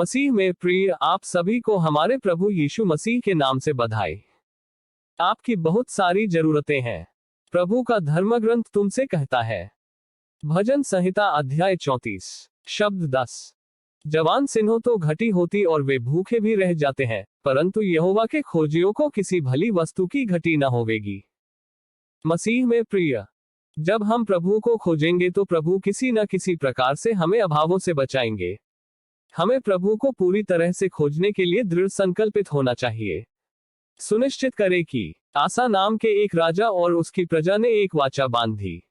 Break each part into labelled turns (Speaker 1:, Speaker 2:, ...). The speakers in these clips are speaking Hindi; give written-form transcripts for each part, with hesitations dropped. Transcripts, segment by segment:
Speaker 1: मसीह में प्रिय, आप सभी को हमारे प्रभु यीशु मसीह के नाम से बधाई। आपकी बहुत सारी जरूरतें हैं। प्रभु का धर्मग्रंथ तुमसे कहता है। भजन संहिता अध्याय 34 शब्द 10। जवान सिंहों तो घटी होती और वे भूखे भी रह जाते हैं, परंतु यहोवा के खोजियों को किसी भली वस्तु की घटी न होवेगी। मसीह में प्रिय, जब हम प्रभु को खोजेंगे तो प्रभु किसी न किसी प्रकार से हमें अभावों से बचाएंगे। हमें प्रभु को पूरी तरह से खोजने के लिए दृढ़ संकल्पित होना चाहिए। सुनिश्चित करें कि आसा नाम के एक राजा और उसकी प्रजा ने एक वाचा बांधी।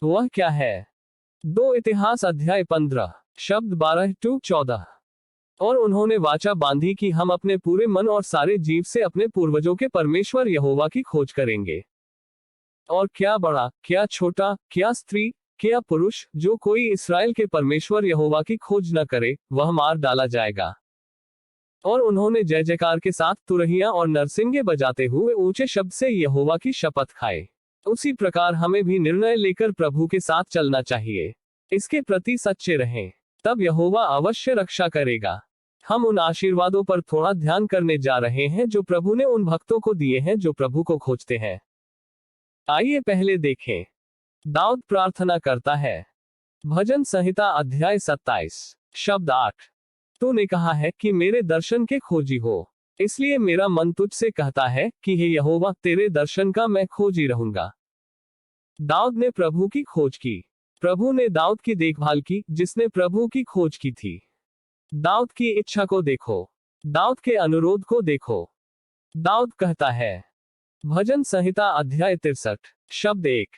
Speaker 1: वह क्या है? 2 इतिहास अध्याय 15 शब्द 12-14। और उन्होंने वाचा बांधी कि हम अपने पूरे मन और सारे जीव से अपने पूर्वजों के परमेश्वर यहोवा की खोज करेंगे। और क्या बड़ा, क्या छोटा, क्या स्त्री, क्या पुरुष, जो कोई इस्राएल के परमेश्वर यहोवा की खोज न करे, वह मार डाला जाएगा। और उन्होंने जय जयकार के साथ तुरहियां और नरसिंगे बजाते हुए ऊंचे शब्द से यहोवा की शपथ खाए। उसी प्रकार हमें भी निर्णय लेकर प्रभु के साथ चलना चाहिए। इसके प्रति सच्चे रहें, तब यहोवा अवश्य रक्षा करेगा। हम उन आशीर्वादों पर थोड़ा ध्यान करने जा रहे हैं जो प्रभु ने उन भक्तों को दिए हैं जो प्रभु को खोजते हैं। आइए पहले देखें। दाऊद प्रार्थना करता है। भजन संहिता अध्याय 27 शब्द 8। तूने कहा है कि मेरे दर्शन के खोजी हो, इसलिए मेरा मन तुझसे कहता है कि हे यहोवा, तेरे दर्शन का मैं खोजी रहूंगा। दाऊद ने प्रभु की खोज की। प्रभु ने दाऊद की देखभाल की, जिसने प्रभु की खोज की थी। दाऊद की इच्छा को देखो, दाऊद के अनुरोध को देखो। दाऊद कहता है। भजन संहिता अध्याय 63 शब्द 1।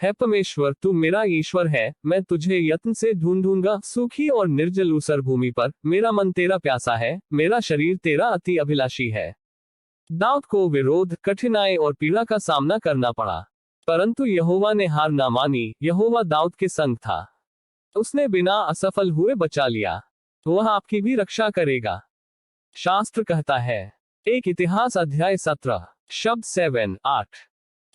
Speaker 1: है परमेश्वर, तू मेरा ईश्वर है, मैं तुझे यत्न से ढूंढूंगा। सूखी और निर्जल ऊसर भूमि पर मेरा मन तेरा प्यासा है, मेरा शरीर तेरा अति अभिलाषी है। दाऊद को विरोध, कठिनाई और पीड़ा का सामना करना पड़ा, परंतु यहोवा ने हार ना मानी। यहोवा दाऊद के संग था। उसने बिना असफल हुए बचा लिया। वह आपकी भी रक्षा करेगा। शास्त्र कहता है। 1 इतिहास अध्याय 17 शब्द 7-8।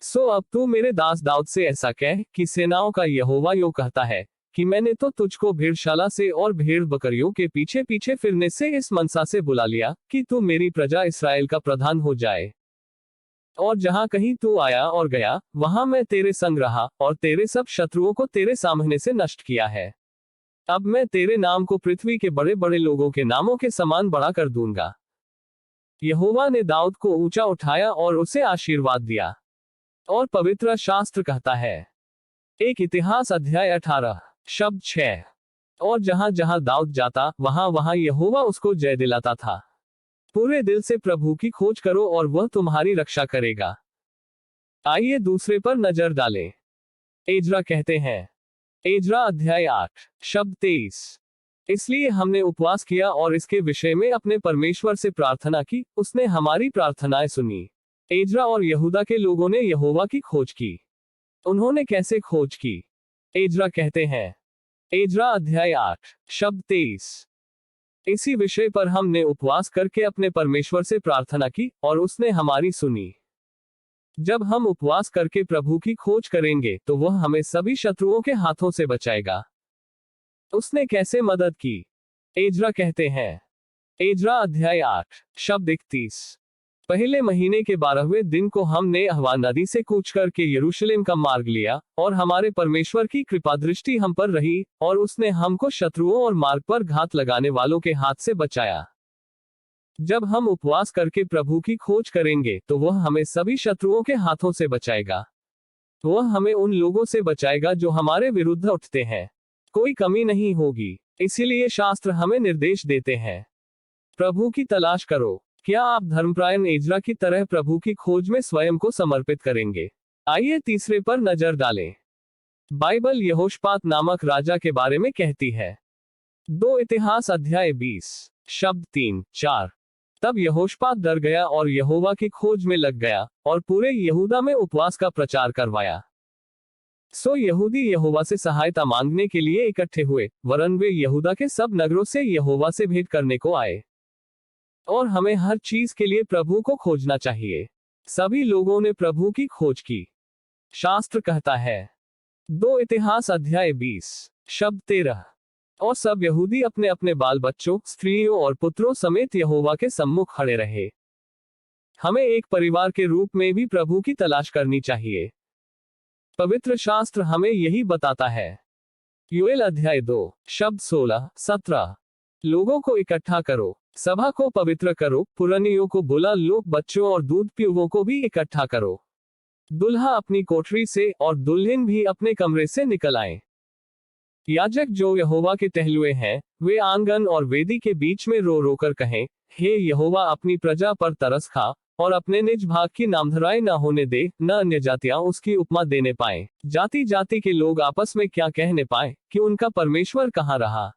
Speaker 1: सो अब तू मेरे दास दाऊद से ऐसा कह कि सेनाओं का यहोवा यो कहता है कि मैंने तो तुझको भेड़शाला से और भेड़ बकरियों के पीछे पीछे फिरने से इस मनसा से बुला लिया कि तू मेरी प्रजा इस्राएल का प्रधान हो जाए। और जहां कहीं तू आया और गया, वहां मैं तेरे संग रहा और तेरे सब शत्रुओं को तेरे सामने से नष्ट किया है। अब मैं तेरे नाम को पृथ्वी के बड़े बड़े लोगों के नामों के समान बड़ा कर दूंगा। यहोवा ने दाऊद को ऊंचा उठाया और उसे आशीर्वाद दिया। और पवित्र शास्त्र कहता है। 1 इतिहास अध्याय 18 शब्द 6। और जहां जहां दाऊद जाता, वहां वहां यहोवा उसको जय दिलाता था। पूरे दिल से प्रभु की खोज करो और वह तुम्हारी रक्षा करेगा। आइए दूसरे पर नजर डालें। एजरा कहते हैं। एजरा अध्याय 8 शब्द 23। इसलिए हमने उपवास किया और इसके विषय में अपने परमेश्वर से प्रार्थना की, उसने हमारी प्रार्थनाएं सुनी। एजरा और यहूदा के लोगों ने यहोवा की खोज की। उन्होंने कैसे खोज की? एजरा कहते हैं। एजरा अध्याय 8 शब्द 23। इसी विषय पर हमने उपवास करके अपने परमेश्वर से प्रार्थना की और उसने हमारी सुनी। जब हम उपवास करके प्रभु की खोज करेंगे तो वह हमें सभी शत्रुओं के हाथों से बचाएगा। उसने कैसे मदद की? एजरा कहते हैं। एजरा अध्याय 8 शब्द 31। पहले महीने के 12वें दिन को हमने अहवा नदी से कूच करके यरूशलेम का मार्ग लिया, और हमारे परमेश्वर की कृपा दृष्टि हम पर रही, और उसने हमको शत्रुओं और मार्ग पर घात लगाने वालों के हाथ से बचाया। जब हम उपवास करके प्रभु की खोज करेंगे तो वह हमें सभी शत्रुओं के हाथों से बचाएगा। वह हमें उन लोगों से बचाएगा जो हमारे विरुद्ध उठते हैं। कोई कमी नहीं होगी। इसीलिए शास्त्र हमें निर्देश देते हैं। प्रभु की तलाश करो। क्या आप धर्मपरायण एजरा की तरह प्रभु की खोज में स्वयं को समर्पित करेंगे? आइए तीसरे पर नजर डालें। बाइबल यहोशापात नामक राजा के बारे में कहती है। 2 इतिहास अध्याय 20 शब्द 3-4। तब यहोशापात डर गया और यहोवा की खोज में लग गया और पूरे यहूदा में उपवास का प्रचार करवाया। सो यहूदी यहोवा से सहायता मांगने के लिए इकट्ठे हुए, वरन वे यहूदा के सब नगरों से यहोवा से भेंट करने को आए। और हमें हर चीज के लिए प्रभु को खोजना चाहिए। सभी लोगों ने प्रभु की खोज की। शास्त्र कहता है। 2 इतिहास अध्याय 20 शब्द 13। और सब यहूदी अपने अपने बाल बच्चों, स्त्रियों और पुत्रों समेत यहोवा के सम्मुख खड़े रहे। हमें एक परिवार के रूप में भी प्रभु की तलाश करनी चाहिए। पवित्र शास्त्र हमें यही बताता है। योएल अध्याय 2 शब्द 16-17। लोगों को इकट्ठा करो, सभा को पवित्र करो, पुरानियों को बुला लो, बच्चों और दूध पीवों को भी इकट्ठा करो। दुल्हा अपनी कोठरी से और दुल्हन भी अपने कमरे से निकल आए। याजक जो यहोवा के टहलुए हैं, वे आंगन और वेदी के बीच में रो रो कर कहें, हे यहोवा, अपनी प्रजा पर तरस खा और अपने निज भाग की नामधराई न होने दे, न अन्य जातियां उसकी उपमा देने पाए, जाति जाति के लोग आपस में क्या कहने पाए कि उनका परमेश्वर कहाँ रहा।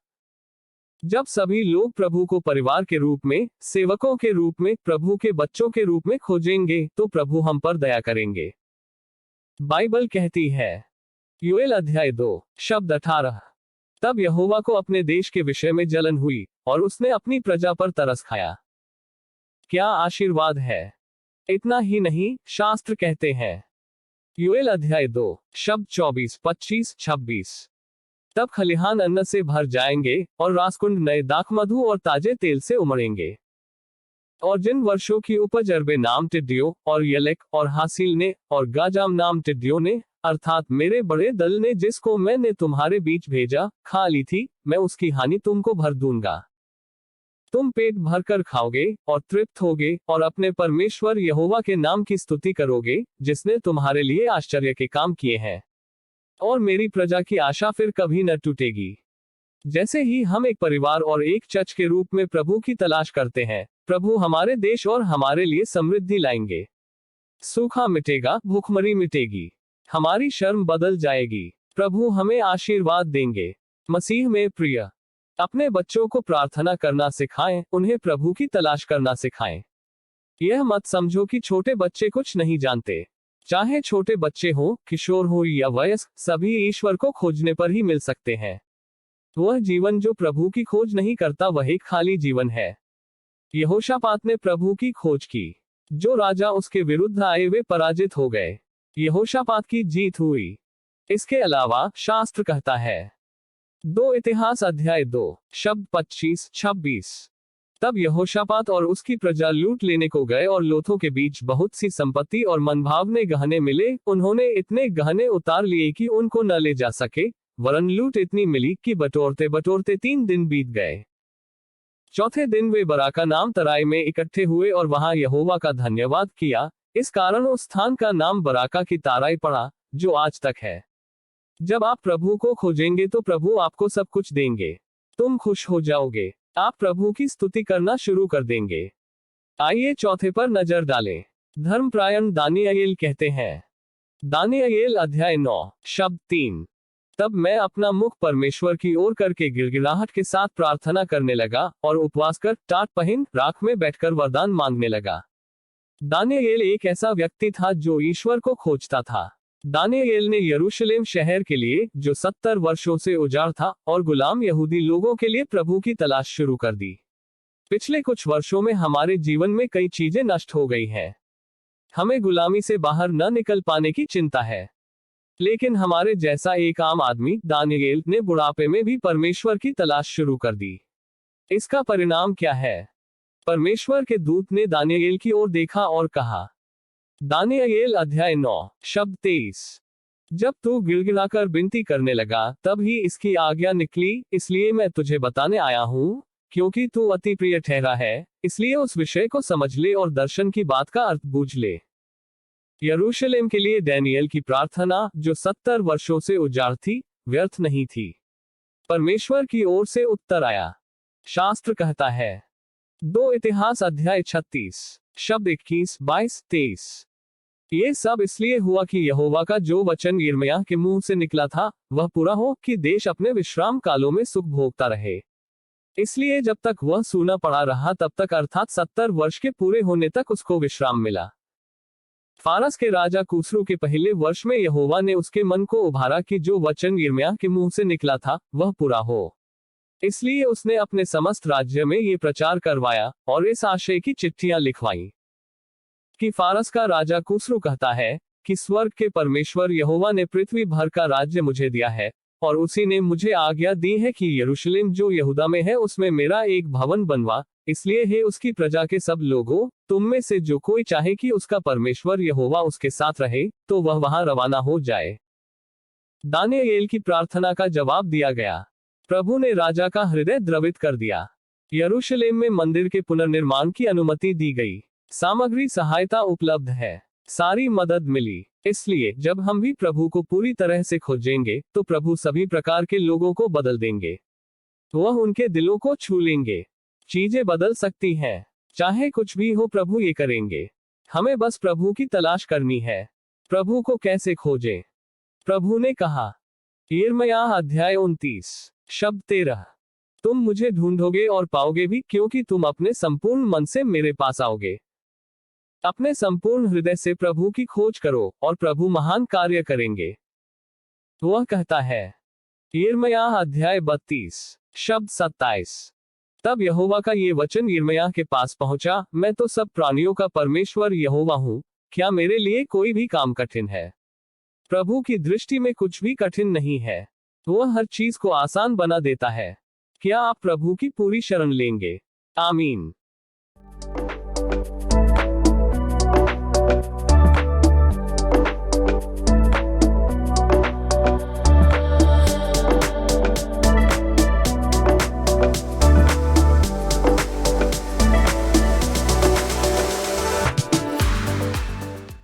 Speaker 1: जब सभी लोग प्रभु को परिवार के रूप में, सेवकों के रूप में, प्रभु के बच्चों के रूप में खोजेंगे तो प्रभु हम पर दया करेंगे। बाइबल कहती है, योएल अध्याय 2 शब्द 18। तब यहोवा को अपने देश के विषय में जलन हुई और उसने अपनी प्रजा पर तरस खाया। क्या आशीर्वाद है! इतना ही नहीं, शास्त्र कहते हैं, योएल अध्याय 2 शब्द 24, 25, 26। तब खलिहान अन्न से भर जाएंगे और रासकुंड नए दाखमधु और ताजे तेल से उमड़ेंगे। और जिन वर्षों की उपज अरबे नाम टिड्डियों और यलेक और हासिल ने और गाजाम नाम टिड्डियों ने, अर्थात मेरे बड़े दल ने, जिसको मैंने तुम्हारे बीच भेजा, खा ली थी, मैं उसकी हानि तुमको भर दूंगा। तुम पेट भरकर खाओगे और तृप्त होगे और अपने परमेश्वर यहोवा के नाम की स्तुति करोगे, जिसने तुम्हारे लिए आश्चर्य के काम किए हैं। और मेरी प्रजा की आशा फिर कभी न टूटेगी। जैसे ही हम एक परिवार और एक चर्च के रूप में प्रभु की तलाश करते हैं, प्रभु हमारे देश और हमारे लिए समृद्धि लाएंगे। सूखा मिटेगा, भूखमरी मिटेगी, हमारी शर्म बदल जाएगी, प्रभु हमें आशीर्वाद देंगे। मसीह में प्रिय, अपने बच्चों को प्रार्थना करना सिखाएं, उन्हें प्रभु की तलाश करना सिखाएं। यह मत समझो कि छोटे बच्चे कुछ नहीं जानते। चाहे छोटे बच्चे हो, किशोर हो या वयस्क, सभी ईश्वर को खोजने पर ही मिल सकते हैं। वह जीवन जो प्रभु की खोज नहीं करता वह एक खाली जीवन है। यहोशापात ने प्रभु की खोज की। जो राजा उसके विरुद्ध आए वे पराजित हो गए। यहोशापात की जीत हुई। इसके अलावा शास्त्र कहता है, 2 इतिहास अध्याय 2 शब्द 25-26। तब यहोशापात और उसकी प्रजा लूट लेने को गए और लोथों के बीच बहुत सी संपत्ति और मनभावने गहने मिले। उन्होंने इतने गहने उतार लिए कि उनको न ले जा सके, वरन लूट इतनी मिली कि बटोरते बटोरते 3 दिन बीत गए। चौथे दिन वे बराका नाम तराई में इकट्ठे हुए और वहां यहोवा का धन्यवाद किया। इस कारण उस स्थान का नाम बराका की ताराई पड़ा, जो आज तक है। जब आप प्रभु को खोजेंगे तो प्रभु आपको सब कुछ देंगे। तुम खुश हो जाओगे, आप प्रभु की स्तुति करना शुरू कर देंगे। आइए चौथे पर नजर डालें। धर्मप्रायण दानियेल कहते हैं, दानियेल अध्याय 9 शब्द 3। तब मैं अपना मुख परमेश्वर की ओर करके गिड़गिड़ाहट के साथ प्रार्थना करने लगा और उपवास कर टाट पहन राख में बैठकर वरदान मांगने लगा। दानियेल एक ऐसा व्यक्ति था जो ईश्वर को खोजता था। दानियेल ने यरूशलेम शहर के लिए, जो 70 वर्षों से उजाड़ था, और गुलाम यहूदी लोगों के लिए प्रभु की तलाश शुरू कर दी। पिछले कुछ वर्षों में हमारे जीवन में कई चीजें नष्ट हो गई हैं। हमें गुलामी से बाहर न निकल पाने की चिंता है। लेकिन हमारे जैसा एक आम आदमी, दानियेल, ने बुढ़ापे में भी परमेश्वर की तलाश शुरू कर दी। इसका परिणाम क्या है? परमेश्वर के दूत ने दानियेल की ओर देखा और कहा, दानियेल अध्याय 9 शब्द 23। जब तू गिड़गिड़ाकर विनती करने लगा तब ही इसकी आज्ञा निकली, इसलिए मैं तुझे बताने आया हूँ, क्योंकि तू अति प्रिय ठहरा है, इसलिए उस विषय को समझ ले और दर्शन की बात का अर्थ बूझ ले। यरूशलेम के लिए दानियेल की प्रार्थना, जो 70 वर्षों से उजाड़ थी, व्यर्थ नहीं थी। परमेश्वर की ओर से उत्तर आया। शास्त्र कहता है, 2 इतिहास अध्याय 36 शब्द 21, 22, 23। ये सब इसलिए हुआ कि यहोवा का जो वचन यिर्मयाह के मुंह से निकला था वह पूरा हो, कि देश अपने विश्राम कालों में सुख भोगता रहे। इसलिए जब तक वह सूना पड़ा रहा तब तक, अर्थात 70 वर्ष के पूरे होने तक उसको विश्राम मिला। फारस के राजा कुसरू के पहले वर्ष में यहोवा ने उसके मन को उभारा कि जो वचन यिर्मयाह के मुंह से निकला था वह पूरा हो। इसलिए उसने अपने समस्त राज्य में ये प्रचार करवाया और इस आशय की चिट्ठियां लिखवाई कि फारस का राजा कुसरू कहता है कि स्वर्ग के परमेश्वर यहोवा ने पृथ्वी भर का राज्य मुझे दिया है और उसी ने मुझे आज्ञा दी है कि यरूशलेम जो यहूदा में है उसमें मेरा एक भवन बनवा। इसलिए हे उसकी प्रजा के सब लोगों, तुम में से जो कोई चाहे कि उसका परमेश्वर यहोवा उसके साथ रहे, तो वह वहां रवाना हो जाए। दानियेल की प्रार्थना का जवाब दिया गया। प्रभु ने राजा का हृदय द्रवित कर दिया। यरूशलेम में मंदिर के पुनर्निर्माण की अनुमति दी गई। सामग्री सहायता उपलब्ध है। सारी मदद मिली। इसलिए जब हम भी प्रभु को पूरी तरह से खोजेंगे, तो प्रभु सभी प्रकार के लोगों को बदल देंगे। वह उनके दिलों को छू लेंगे। चीजें बदल सकती हैं। चाहे कुछ भी हो, प्रभु ये करेंगे। हमें बस प्रभु की तलाश करनी है। प्रभु को कैसे खोजें? प्रभु ने कहा, यिर्मयाह अध्याय 29 शब्द 13, तुम मुझे ढूंढोगे और पाओगे भी, क्योंकि तुम अपने संपूर्ण मन से मेरे पास आओगे। अपने संपूर्ण हृदय से प्रभु की खोज करो, और प्रभु महान कार्य करेंगे। वह कहता है, यिर्मयाह अध्याय 32 शब्द 27, तब यहोवा का ये वचन यिर्मयाह के पास पहुंचा, मैं तो सब प्राणियों का परमेश्वर यहोवा हूं, क्या मेरे लिए कोई भी काम कठिन है? प्रभु की दृष्टि में कुछ भी कठिन नहीं है। वह हर चीज को आसान बना देता है। क्या आप प्रभु की पूरी शरण लेंगे? आमीन।